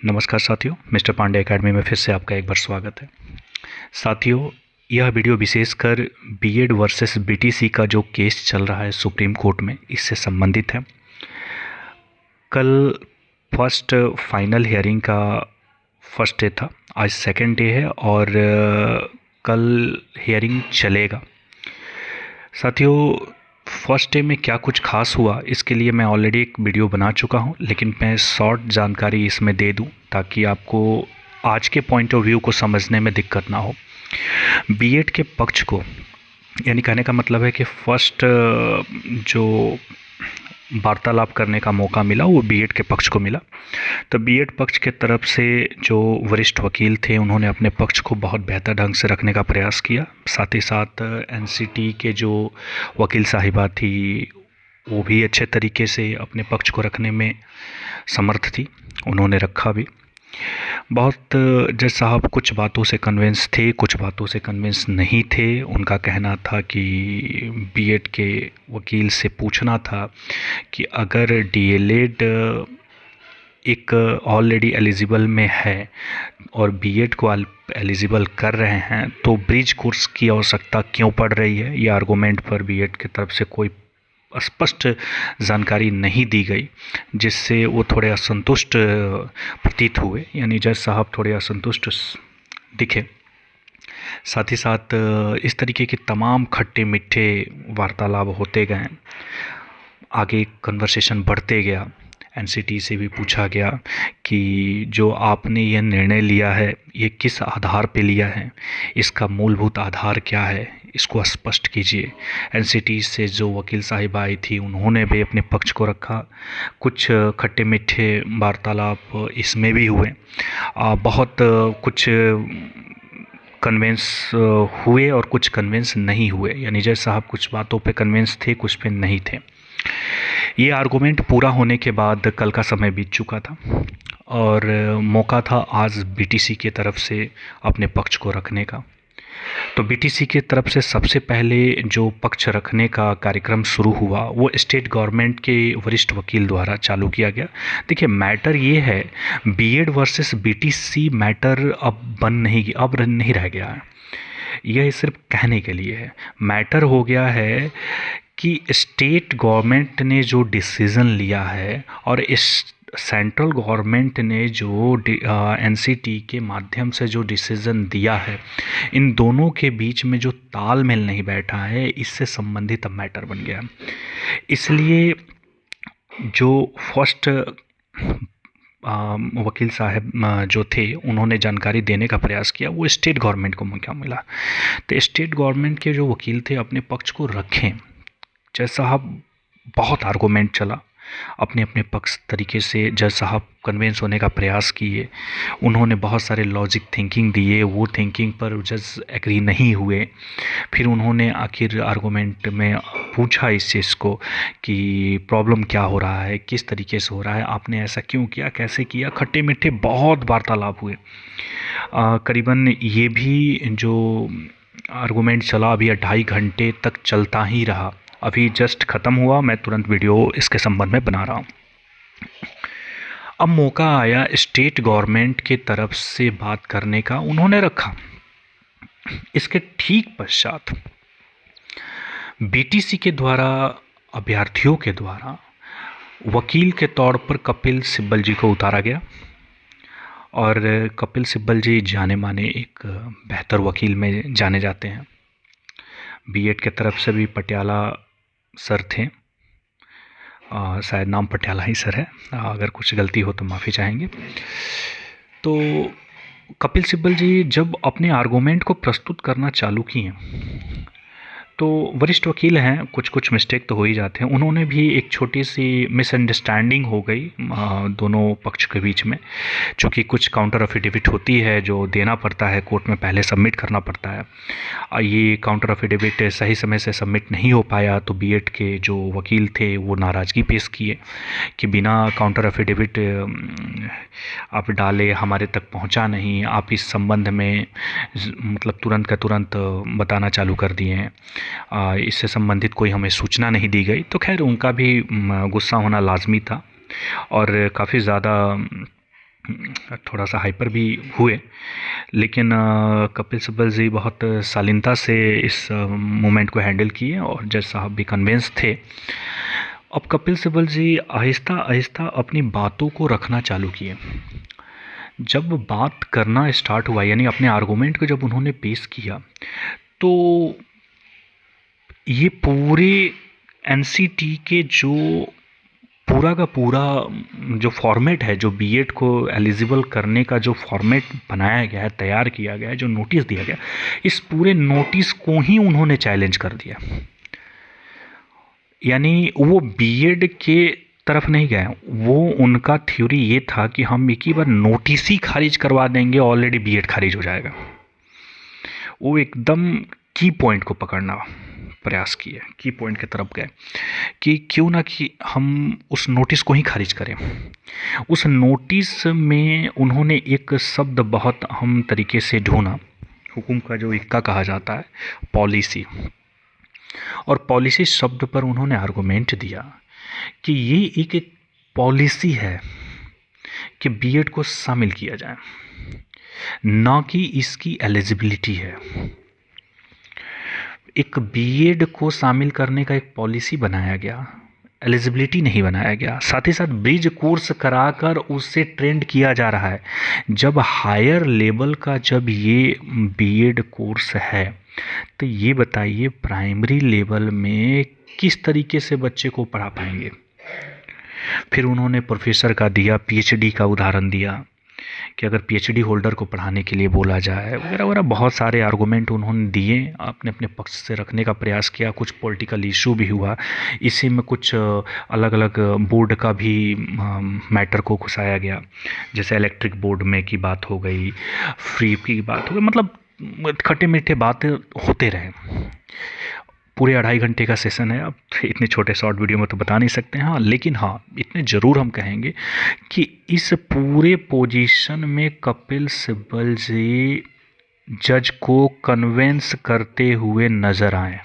नमस्कार साथियों, mister Pandey academy में फिर से आपका एक बार स्वागत है। साथियों, यह वीडियो विशेषकर बीएड वर्सेस बीटीसी का जो केस चल रहा है सुप्रीम कोर्ट में, इससे संबंधित है। कल फर्स्ट फाइनल हियरिंग का फर्स्ट डे था, आज सेकंड डे है और कल हियरिंग चलेगा। साथियों, फर्स्ट डे में क्या कुछ खास हुआ इसके लिए मैं ऑलरेडी एक वीडियो बना चुका हूं, लेकिन मैं शॉर्ट जानकारी इसमें दे दूं ताकि आपको आज के पॉइंट ऑफ व्यू को समझने में दिक्कत ना हो। बीएड के पक्ष को, यानी कहने का मतलब है कि फर्स्ट जो वार्तालाप करने का मौका मिला वो बीएड के पक्ष को मिला। तो बीएड पक्ष के तरफ से जो वरिष्ठ वकील थे उन्होंने अपने पक्ष को बहुत बेहतर ढंग से रखने का प्रयास किया। साथ ही साथ एनसीटी के जो वकील साहिबा थी वो भी अच्छे तरीके से अपने पक्ष को रखने में समर्थ थी, उन्होंने रखा भी। बहुत जज साहब कुछ बातों से कन्विंस थे, कुछ बातों से कन्विंस नहीं थे। उनका कहना था कि बीएड के वकील से पूछना था कि अगर डीएलएड एक ऑलरेडी एलिजिबल में है और बीएड को एलिजिबल कर रहे हैं तो ब्रिज कोर्स की आवश्यकता क्यों पड़ रही है। ये आर्गूमेंट पर बीएड की तरफ से कोई स्पष्ट जानकारी नहीं दी गई, जिससे वो थोड़े असंतुष्ट प्रतीत हुए, यानी जज साहब थोड़े असंतुष्ट दिखे। साथ ही साथ इस तरीके के तमाम खट्टे मीठे वार्तालाप होते गए, आगे कन्वर्सेशन बढ़ते गया। एनसीटी से भी पूछा गया कि जो आपने ये निर्णय लिया है ये किस आधार पे लिया है, इसका मूलभूत आधार क्या है, इसको स्पष्ट कीजिए। एनसीटी से जो वकील साहिबा आई थी उन्होंने भी अपने पक्ष को रखा। कुछ खट्टे मीठे वार्तालाप इसमें भी हुए, बहुत कुछ कन्विंस हुए और कुछ कन्विंस नहीं हुए, यानी जज साहब कुछ बातों पे कन्विंस थे, कुछ पे नहीं थे। ये आर्गूमेंट पूरा होने के बाद कल का समय बीत चुका था और मौका था आज बीटीसी के तरफ से अपने पक्ष को रखने का। तो बीटीसी की तरफ से सबसे पहले जो पक्ष रखने का कार्यक्रम शुरू हुआ वो स्टेट गवर्नमेंट के वरिष्ठ वकील द्वारा चालू किया गया। देखिए, मैटर ये है, बीएड वर्सेस बीटीसी मैटर अब नहीं रह गया है। यह सिर्फ कहने के लिए है। मैटर हो गया है कि स्टेट गवर्नमेंट ने जो डिसीज़न लिया है और इस सेंट्रल गवर्नमेंट ने जो एनसीटी के माध्यम से जो डिसीज़न दिया है, इन दोनों के बीच में जो तालमेल नहीं बैठा है, इससे संबंधित अब मैटर बन गया। इसलिए जो फर्स्ट वकील साहब जो थे उन्होंने जानकारी देने का प्रयास किया, वो स्टेट गवर्नमेंट को मौका मिला। तो स्टेट गवर्नमेंट के जो वकील थे अपने पक्ष को रखें। जज साहब बहुत आर्गूमेंट चला, अपने अपने पक्ष तरीके से जज साहब कन्विंस होने का प्रयास किए। उन्होंने बहुत सारे लॉजिक थिंकिंग दिए, वो थिंकिंग पर जज एग्री नहीं हुए। फिर उन्होंने आखिर आर्गूमेंट में पूछा इस चीज़ को कि प्रॉब्लम क्या हो रहा है, किस तरीके से हो रहा है, आपने ऐसा क्यों किया, कैसे किया। खट्टे मीठे बहुत वार्तालाप हुए। करीबन ये भी जो आर्गूमेंट चला अभी 2.5 घंटे तक चलता ही रहा। अभी जस्ट ख़त्म हुआ, मैं तुरंत वीडियो इसके संबंध में बना रहा हूँ। अब मौका आया स्टेट गवर्नमेंट के तरफ से बात करने का, उन्होंने रखा। इसके ठीक पश्चात बीटीसी के द्वारा, अभ्यर्थियों के द्वारा वकील के तौर पर कपिल सिब्बल जी को उतारा गया। और कपिल सिब्बल जी जाने माने एक बेहतर वकील में जाने जाते हैं। बीएड के तरफ से भी पटियाला सर थे, शायद नाम पटियाला ही सर है, अगर कुछ गलती हो तो माफ़ी चाहेंगे। तो कपिल सिब्बल जी जब अपने आर्गूमेंट को प्रस्तुत करना चालू किए तो वरिष्ठ वकील हैं, कुछ मिस्टेक तो हो ही जाते हैं। उन्होंने भी एक छोटी सी मिसअंडरस्टैंडिंग हो गई दोनों पक्ष के बीच में, चूँकि कुछ काउंटर अफिडेविट होती है जो देना पड़ता है, कोर्ट में पहले सबमिट करना पड़ता है। ये काउंटर अफिडेविट सही समय से सबमिट नहीं हो पाया तो बीएड के जो वकील थे वो नाराज़गी पेश किए कि बिना काउंटर अफिडेविट आप डाले, हमारे तक पहुंचा नहीं, आप इस संबंध में मतलब तुरंत का तुरंत बताना चालू कर दिए हैं, इससे संबंधित कोई हमें सूचना नहीं दी गई। तो खैर उनका भी गुस्सा होना लाजमी था और काफ़ी ज़्यादा थोड़ा सा हाइपर भी हुए, लेकिन कपिल सिब्बल जी बहुत शालीनता से इस मोमेंट को हैंडल किए और जज साहब भी कन्विंस थे। अब कपिल सिब्बल जी आहिस्ता आहिस्ता अपनी बातों को रखना चालू किए। जब बात करना स्टार्ट हुआ, यानी अपने आर्गूमेंट को जब उन्होंने पेश किया, तो ये पूरे एनसीटी के जो पूरा का पूरा जो फॉर्मेट है, जो बीएड को एलिजिबल करने का जो फॉर्मेट बनाया गया है, तैयार किया गया है, जो नोटिस दिया गया, इस पूरे नोटिस को ही उन्होंने चैलेंज कर दिया। यानी वो बीएड के तरफ नहीं गए, वो उनका थ्योरी ये था कि हम एक ही बार नोटिस ही खारिज करवा देंगे, ऑलरेडी बीएड खारिज हो जाएगा। वो एकदम की पॉइंट को पकड़ना प्रयास किए, की पॉइंट की तरफ गए कि क्यों ना कि हम उस नोटिस को ही खारिज करें। उस नोटिस में उन्होंने एक शब्द बहुत अहम तरीके से ढूंढा, हुकुम का जो इक्का कहा जाता है, पॉलिसी। और पॉलिसी शब्द पर उन्होंने आर्गुमेंट दिया कि ये एक पॉलिसी है कि बीएड को शामिल किया जाए, ना कि इसकी एलिजिबिलिटी है। एक बीएड को शामिल करने का एक पॉलिसी बनाया गया, एलिजिबिलिटी नहीं बनाया गया। साथ ही साथ ब्रिज कोर्स कराकर उससे ट्रेंड किया जा रहा है। जब हायर लेवल का जब ये बीएड कोर्स है, तो ये बताइए प्राइमरी लेवल में किस तरीके से बच्चे को पढ़ा पाएंगे। फिर उन्होंने प्रोफेसर का दिया, पीएचडी का उदाहरण दिया कि अगर पीएचडी होल्डर को पढ़ाने के लिए बोला जाए, वगैरह वगैरह बहुत सारे आर्गूमेंट उन्होंने दिए, अपने अपने पक्ष से रखने का प्रयास किया। कुछ पॉलिटिकल इशू भी हुआ इसी में, कुछ अलग अलग बोर्ड का भी मैटर को घुसाया गया, जैसे इलेक्ट्रिक बोर्ड में की बात हो गई, फ्री की बात हो गई, मतलब खट्टे मीठे बातें होते रहे। पूरे 2.5 घंटे का सेशन है, अब इतने छोटे शॉर्ट वीडियो में तो बता नहीं सकते हैं। हाँ, लेकिन हाँ, इतने ज़रूर हम कहेंगे कि इस पूरे पोजीशन में कपिल सिब्बल जी जज को कन्विंस करते हुए नज़र आए,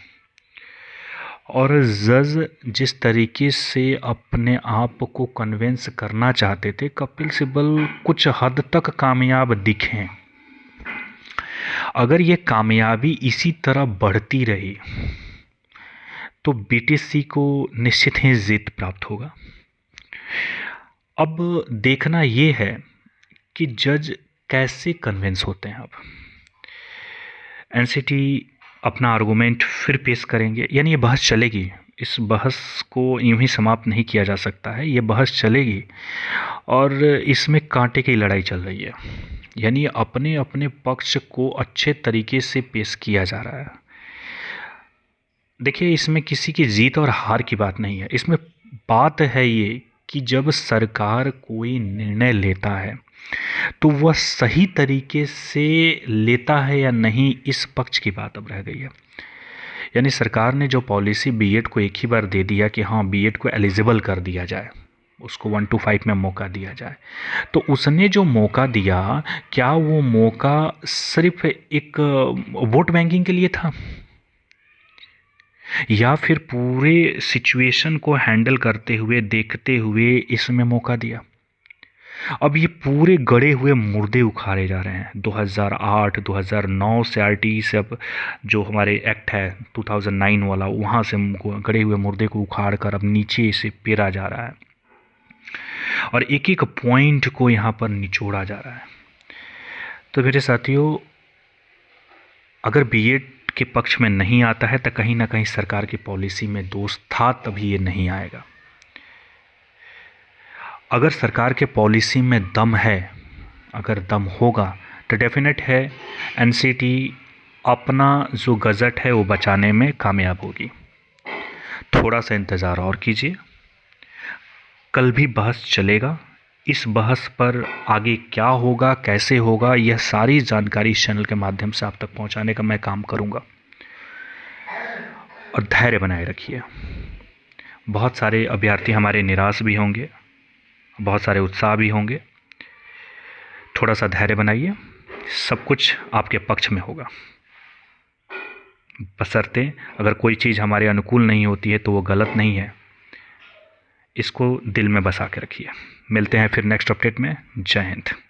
और जज जिस तरीके से अपने आप को कन्विंस करना चाहते थे, कपिल सिब्बल कुछ हद तक कामयाब दिखे। अगर ये कामयाबी इसी तरह बढ़ती रही तो बीटीसी को निश्चित ही जीत प्राप्त होगा। अब देखना ये है कि जज कैसे कन्विंस होते हैं। अब एनसीटी अपना आर्गूमेंट फिर पेश करेंगे, यानी ये बहस चलेगी। इस बहस को यूं ही समाप्त नहीं किया जा सकता है, ये बहस चलेगी और इसमें कांटे की लड़ाई चल रही है। यानी अपने अपने पक्ष को अच्छे तरीके से पेश किया जा रहा है। देखिए, इसमें किसी की जीत और हार की बात नहीं है, इसमें बात है ये कि जब सरकार कोई निर्णय लेता है तो वह सही तरीके से लेता है या नहीं, इस पक्ष की बात अब रह गई है। यानी सरकार ने जो पॉलिसी बीएड को एक ही बार दे दिया कि हाँ, बीएड को एलिजिबल कर दिया जाए, उसको 1 to 5 में मौका दिया जाए, तो उसने जो मौका दिया, क्या वो मौका सिर्फ एक वोट बैंकिंग के लिए था, या फिर पूरे सिचुएशन को हैंडल करते हुए, देखते हुए इसमें मौका दिया? अब ये पूरे गड़े हुए मुर्दे उखाड़े जा रहे हैं। 2008 2009 से आरटीई से, अब जो हमारे एक्ट है 2009 वाला, वहाँ से गड़े हुए मुर्दे को उखाड़ कर अब नीचे से पेरा जा रहा है और एक एक पॉइंट को यहाँ पर निचोड़ा जा रहा है। तो मेरे साथियों, अगर बीएड के पक्ष में नहीं आता है तो कहीं ना कहीं सरकार की पॉलिसी में दोष था, तभी ये नहीं आएगा। अगर सरकार के पॉलिसी में दम है, अगर दम होगा, तो डेफिनेट है एनसीटी अपना जो गज़ट है वो बचाने में कामयाब होगी। थोड़ा सा इंतज़ार और कीजिए, कल भी बहस चलेगा। इस बहस पर आगे क्या होगा, कैसे होगा, यह सारी जानकारी इस चैनल के माध्यम से आप तक पहुंचाने का मैं काम करूंगा। और धैर्य बनाए रखिए। बहुत सारे अभ्यर्थी हमारे निराश भी होंगे, बहुत सारे उत्साह भी होंगे। थोड़ा सा धैर्य बनाइए, सब कुछ आपके पक्ष में होगा। बशर्ते अगर कोई चीज़ हमारे अनुकूल नहीं होती है तो वो गलत नहीं है, इसको दिल में बसा के रखिए। मिलते हैं फिर नेक्स्ट अपडेट में। जय हिंद।